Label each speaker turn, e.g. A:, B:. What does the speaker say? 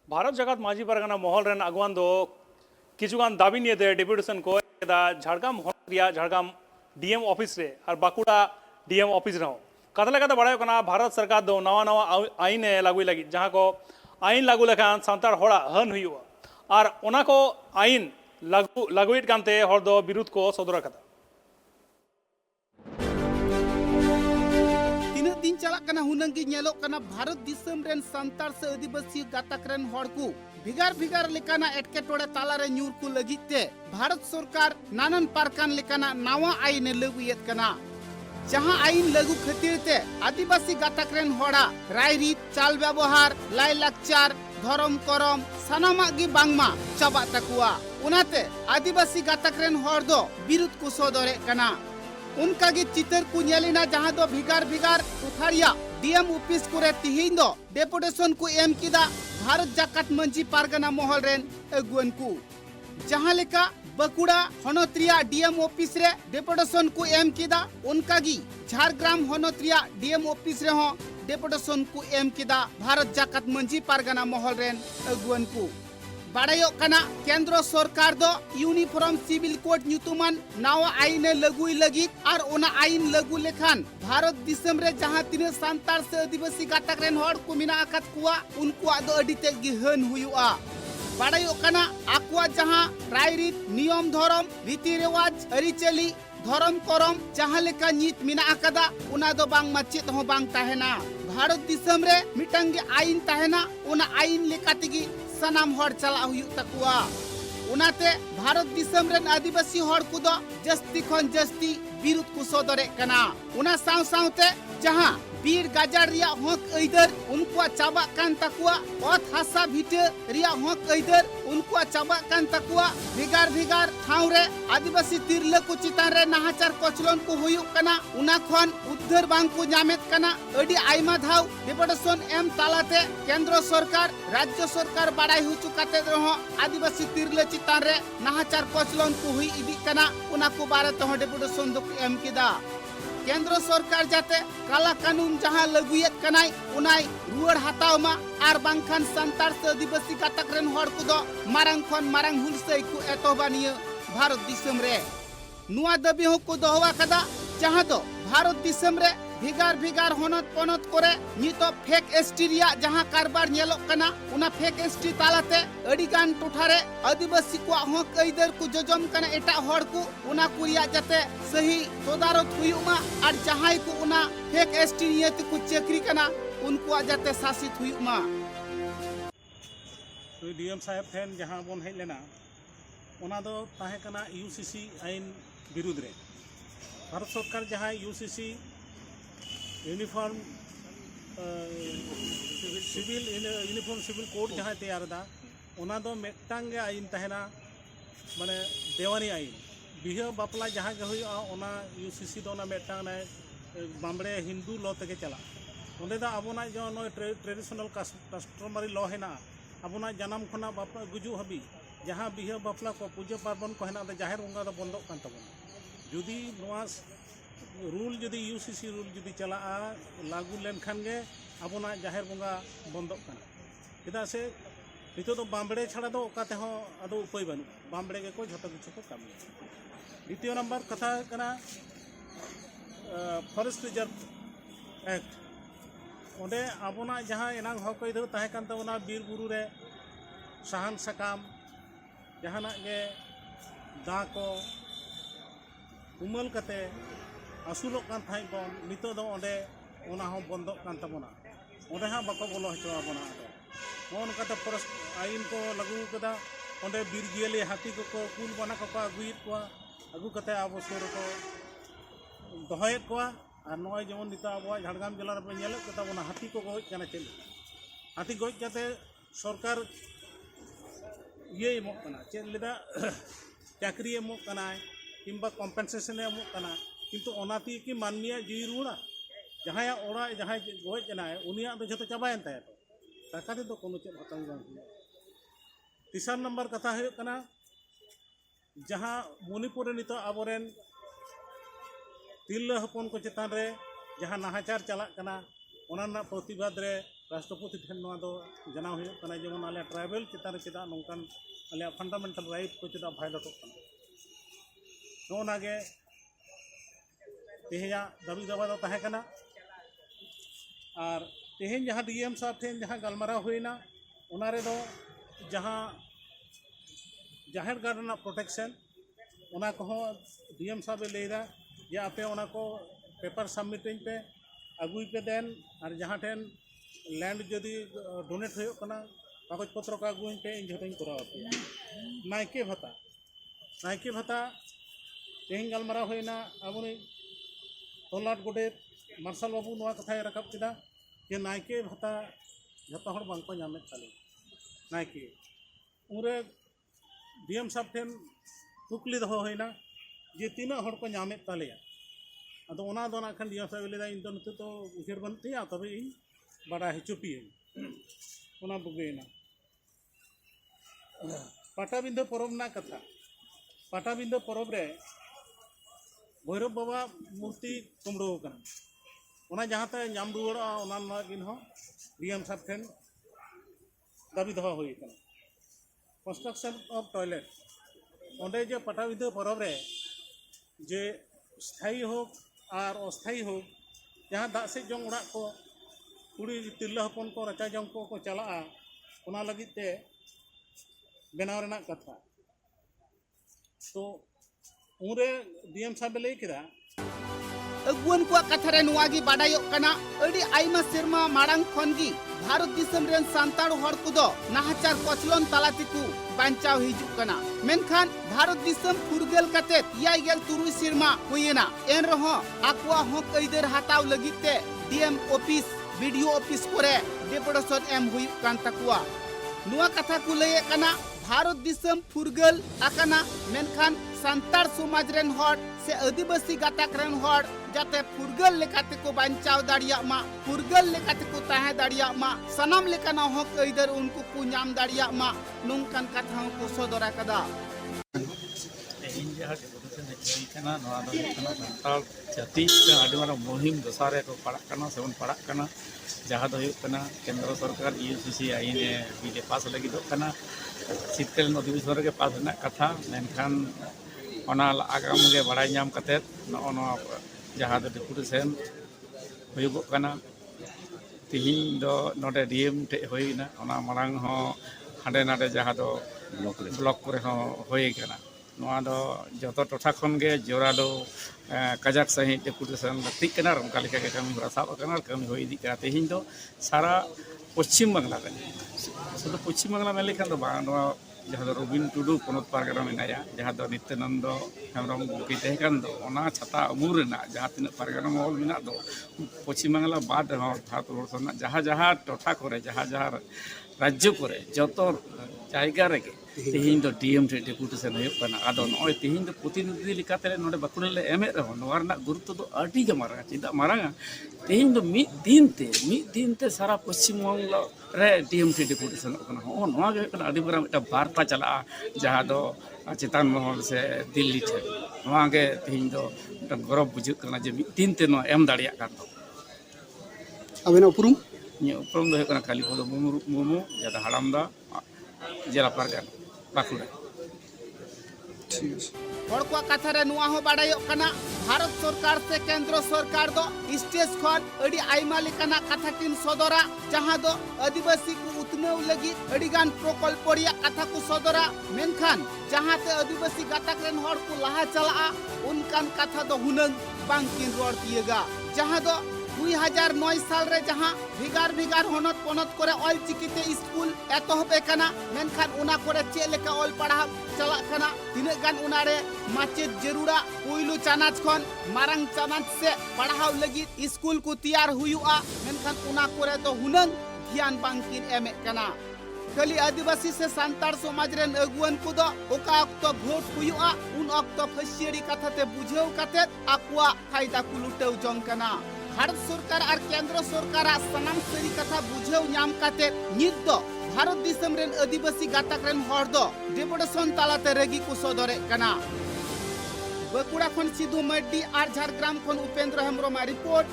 A: भारत जगत माजी परगना महल रेन अगवान दो किचुगान दाबी निये दे डेपुटेशन को झाड़ग्राम झाड़ग्राम डीएम ऑफिस रे और बाकुड़ा डीएम ऑफिस रहो कथा लेकाते बड़ा कना भारत सरकार दो नवा नवा आईन लागू लगी जहां को आईन लागू लेखान सांतार होड़ा हन हुआ और ओना को आईन लागू कानते हर दो विरुद्ध को सदर कदा
B: दिन चलना हुनंगी भारत दिसम रेन संतार से आदिवासी गातक रेन हड़ को भिगार भिगार लेकाना एटकेटोड़े तालारे न्यूर को लगिते भारत सरकार नानान पारकान लेकाना नावा आईन लागूयेत कना जहां आईन लागू खातिर ते आदिवासी गातक रेन हड़ा रायरीत चाल व्यवहार लाई लाकचार धरम करम सानामा गी बांगमा चाबा तकुआ उनाते आदिवासी गातक रेन हड़ दो विरुद्ध को सदरे कना उनका गे चितर को नेलिना जहां दो भिगार भिगार उठारिया डीएम ऑफिस को तिहिन दो डेपुटेशन को एम किदा भारत जाकात मंजी पारगना महल रेन अगुवन को जहां लेका बकुड़ा हनोत्रिया डीएम ऑफिस रे डेपुटेशन को एम किदा उनका गी झारग्राम हनोत्रिया डीएम ऑफिस रे हो डेपुटेशन को एम किदा भारत जाकात मंजी पारगना महल रेन अगुवन को बाड़ायो कना केंद्र सरकार दो यूनिफॉर्म सिविल कोड न्यूतुमान नावा आईन लागू लगी और ओना आईन लागू लेखान भारत दिसम रे जहां तीन सांतार से आदिवासी गातक रेन हड़ को मिना आकात कुआ उनको दो अडी ते गिहन हुआ बाड़ायो कना आकुआ जहां रायरीत नियम धर्म रीति रिवाज अरिचली धर्म करम जहां लेका नीत मिना आकादा उना दो बांग मचित हो बांग ताहेना भारत दिसम रे मिटंग आईन ताहेना उना आईन लेकातिगी सनाम हड़ चला हुई तकुआ उनाते भारत दिसम रेन आदिवासी हड़ को दो जस्ती खन जस्ती विरुद्ध को सदरे कना उना साव सावते जहां बीर गाजार रिया हक ऐदर उनको चाबा कान तकुआ ओत हासा भिटे रिया हक ऐदर उनको चाबा कान तकुआ भिगार भिगार ठाव रे आदिवासी तिरले को चितान रे नाहाचार कोचलन को हुयु कना उना खन उद्धार बांग को नामेत कना अडी आइमा धाव डेपुटेशन एम तालाते केंद्र सरकार राज्य सरकार बाड़ाई हो चुकाते रहो आदिवासी तिरले चितान रे नाहाचार कोचलन को हुई इदी कना उना को बारे तो डेपुटेशन दो एम किदा केंद्र सरकार जाते काला कानून जहां लागूयेत कनाय उनाय रुआड़ हतावमा आर बांखान संतार से आदिवासी गातक रेन हड़ को दो मारांग खन मारांग हुलसै को एतोबानिया भारत दिसम रे नुआ दबी हो को दोहवा कदा जहां दो भारत दिसम रे भिगार भिगार होनत पनत करे नितो फेक एसटी रिया जहां कारबार नेलोक कना उना फेक एसटी तालाते अडिगान टोठारे आदिवासी को हक ऐदर को जजम कना एटा हड़ को उना कुरिया जाते सही तदारत हुयुमा और जहां को उना फेक एसटी नियत को चक्री कना उनको जाते शासित हुयुमा
C: तो डीएम साहब ठेन जहां बन हेज लेना उना दो ताहे कना यूसीसी आईन विरुद्ध रे भारत सरकार जहां यूसीसी यूनिफॉर्म सिविल कोड जहां तैयार दा उना दो मेटांग आईन तहना माने देवानी आईन बिहा बापला जहां के हुआ उना यूसीसी दो ना मेटांग ना बामड़े हिंदू लॉ तके चला ओंदे दा अबोना जो नो ट्रेडिशनल कस्टमरी लॉ हेना अबोना जन्म खना बापला गुजु हबी जहां बिहा बापला को पूजा पार्बण को हेना जाहिर बंगा दो बंदो कान तबोना जुदी नोआ रूल जुदी यूसीसी रूल जुदी चला लागू लेनखान गे अबोना जाहिर बंगा बंदोक कना चेदा से नितो तो बामबड़े छाड़ा दो ओकाते हो अदो उपाय बानु बामबड़े के को झटो किछु को काम द्वितीय नंबर कथा कना फॉरेस्ट रिजर्व एक्ट ओंडे अबोना जहां एनांग हक इधर ताहे कान तबोना बीर बुरु रे साहान सकाम जहाना गे दा को उमल कते आसुलोक कान थाई बन नितो दो ओंडे ओना हो बंदोक कान तबोना ओंडे हा बाको बोलो हचो आबोना मोन कते फॉरेस्ट आईन को लागू कदा ओंडे बीर जियले हाथी को कुल बना को अगुयत को अगु कते आबो सोर को दोहयत को और नय जेमन नितो आबो झाड़ग्राम जिला रे नेल कता बना हाथी को गoj कना चेल हाथी गoj कते सरकार ये एमो कना चेल लेदा चाकरी एमो कना किंबा कम्पेनसेशन एमो कना किंतु ओनाती की मानमिया जीवी रुड़ा जहां ओड़ा जहां गoj कनाय उनिया दो जतो चाबायन ताय टाका दे तो कोनो चेद हताव बांग तीसरा नंबर कथा है कना जहां मणिपुर नितो आबोरेन तिरला हपन को चेतान रे जहां नाहाचार चला कना ओना प्रतिबाद रे राष्ट्रपति ठेन नोआ दो जनाव हुयुग कना जेमन आले ट्राइबल चितान चेदा नोंकान आले फंडामेंटल राइट को चेदा भाइलेटोग कना नोनागे तेहेया दाबी दावा दो ताहे कना और तेहेन जहाँ डीएम साहब ठेन जहाँ गलमाराव हुईना उना रे दो जहाँ जाहिर गार्डन प्रोटेक्शन उना को डीएम साहब लेदा जे आपे उना को पेपर सबमिटिंग पे अगुई पे देन और जहाँ ठेन लैंड जदि डोनेट हो कागज पत्र को अगुई पे इन झोटो कराव पे नायके भत्ता तेहन गलमाराव होना अबुनी तोलाट गोडेत मार्शल बाबू नोआ कथाय रकाब केदा जे नायके भत्ता जतो हर बांको नामे ताले नायके उरे डीएम साहब ठेन कुकली दो होना जे तीना हर को नामे ताले अदो ओना दो ना खन डीएम साहब लेदा इन तो नते तो उखेर बनतिया तबे इन बड़ा हिचुपी ओना बुगेना पाटाबिंदो परब ना कथा पाटाबिंदो परब रे भैरव बाबा मूर्ति कुमड़ो कना ओना जहाँते नाम रुआड़ा ओना नागिन हो डीएम साहब ठेन दाबी दो हुई कना कंस्ट्रक्शन ऑफ टॉयलेट ओंडे जे पाटाबिंदो परब रे जे स्थायी हो और अस्थायी हो जहाँ दाग से जंग उड़ा को कुड़ी तिरला हपन को रचा जंग को चला ओना लगित ते बनाव रेना कथा तो उनरे डीएम साहब लई केदा
B: अगुवन को कथा रे नुआगी बाडायोग कना अडी आइमा सेरमा मारांग खनगी भारत दिसम रेन सांताड़ हर कुदो नाहाचार कचलन तालातिकु बांचाव हिजुग कना मेनखान भारत दिसम फुरगेल कते 53 सेरमा हुयेना एन रहो आकुआ हक अइदर हाताव लगिते डीएम ऑफिस वीडियो ऑफिस कोरे डेपुटेशन एम हुयुग कान तकुआ नुआ कथा को लये कना भारत दिसम फुरगेल आकना मेनखान सांताड़ समाज रेन हर से आदिवासी गाताक रेन हर जाते फुरगल लेकाते को बांचाव दाड़िया मा फुरगल लेकाते को ताहे दाड़िया मा सनम लेकाना हक अइदर उनको को नाम दाड़िया मा नोंकान कथा को सदरा कदा
D: इन जहाँ डेपुटेशन हेजी कना नोआ दो कना सांताड़ जाति से आदि मारा मुहिम दसारे को पड़ा कना सेवन पड़ा कना जहाँ दो कना केंद्र सरकार यूसीसी आईन बिले पास लगी दो कना शीतकालीन अधिवेशन के पास ना कथा मेनखान ओना आगाम गे बड़ाई नाम कते नो जहाँ दो डेपुटेशन हुयुगो कना तिहिन दो नोडे डीएम ठे होइना ओना मारांग हो हाडे नाडे जहाँ दो ब्लॉक करे हो होई कना नोआ दो जतो टोठा खन गे जोराडो कजाक सही डेपुटेशन लतिक कना रंका लेका के कमी हरा साब कना कमी होई दी का तिहिन दो सारा पश्चिम बांग्ला रे शुद्ध पश्चिम बांग्ला में लेखन दो नोआ जहाँ दो रबिन टुडू पनत पारगना मेनाया जहाँ दो नित्यानंद हेमरम गुकी तहकन दो ओना छाता अमूर ना जहाँ तीन पारगना महल मेना दो पश्चिम बांग्ला बाद भारत वर्ष जहाँ जहाँ टोठा करे जहाँ जहाँ राज्य करे जतो जायगा रेगे तेहिन दो डीएम ठे डेपुटेशन हुयुग कना आदो नय तेहिन दो प्रतिनिधि लेकाते नोडे बाकुड़ा ले एमे रहो नोआ रना गुरुत्व दो आडी गे मारा चिदा मारांगा तेहिन दो मिद दिन ते सारा पश्चिम बांग्ला रे डीएम ठे डेपुटेशन कना हो नोआ गे कना आडी मारा मिटा वार्ता चला जहाँ दो चेतान महल से दिल्ली ठे नोआ गे तेहिन दो गौरव बुझुग कना जे मिद दिन ते नोआ एम दाड़िया कान दो
B: अबेना उपरुम
D: उपरुम दो कना कालीपद मुर्मू जदा हाड़ामदा जिला पारगना बाकुड़ा
B: हर को कथा रे नुआ हो बाडायोग कना भारत सरकार से केंद्र सरकार दो स्टेज खन अडी आइमा लेकाना कथा किन सदरा जहां दो आदिवासी को उतनेव लगी अडीगान प्रकल्प रिया कथा को सदरा मेनखान जहां ते आदिवासी गाताक रेन हर को लहा चला उनकान कथा दो हुनंग बांकिन रोड तियगा जहां दो 2009 साल रे जहां भिगार भिगार होनत पनत करे ऑल चिकिते स्कूल एतहब एकना मेनखान उना करे चे लेका ऑल पढ़ा चला कना तिने गान उना रे माचेत जरूरा पुइलु चानाच खन मारंग चानाच से पढ़ाव लगी स्कूल को तैयार हुयुआ मेनखान उना करे तो हुनंग ध्यान बांकिन एमे कना खाली आदिवासी से सांताड़ समाज रेन अगुवन को दो ओका अक्तो भोट हुयुआ उन अक्तो फसियरी कथाते बुझेव कते आकुआ फायदा को लुटेव जंग कना भारत सरकार और केंद्र सरकार सनाम सरी कथा बुझेव नाम काते नित दो भारत दिसम रेन आदिवासी गाताक रेन हर दो डेपुटेशन तालाते रगी को सदरे कना बकुड़ा खन सिद्धू मड्डी और झारग्राम खन उपेंद्र हेम्ब्रम रिपोर्ट।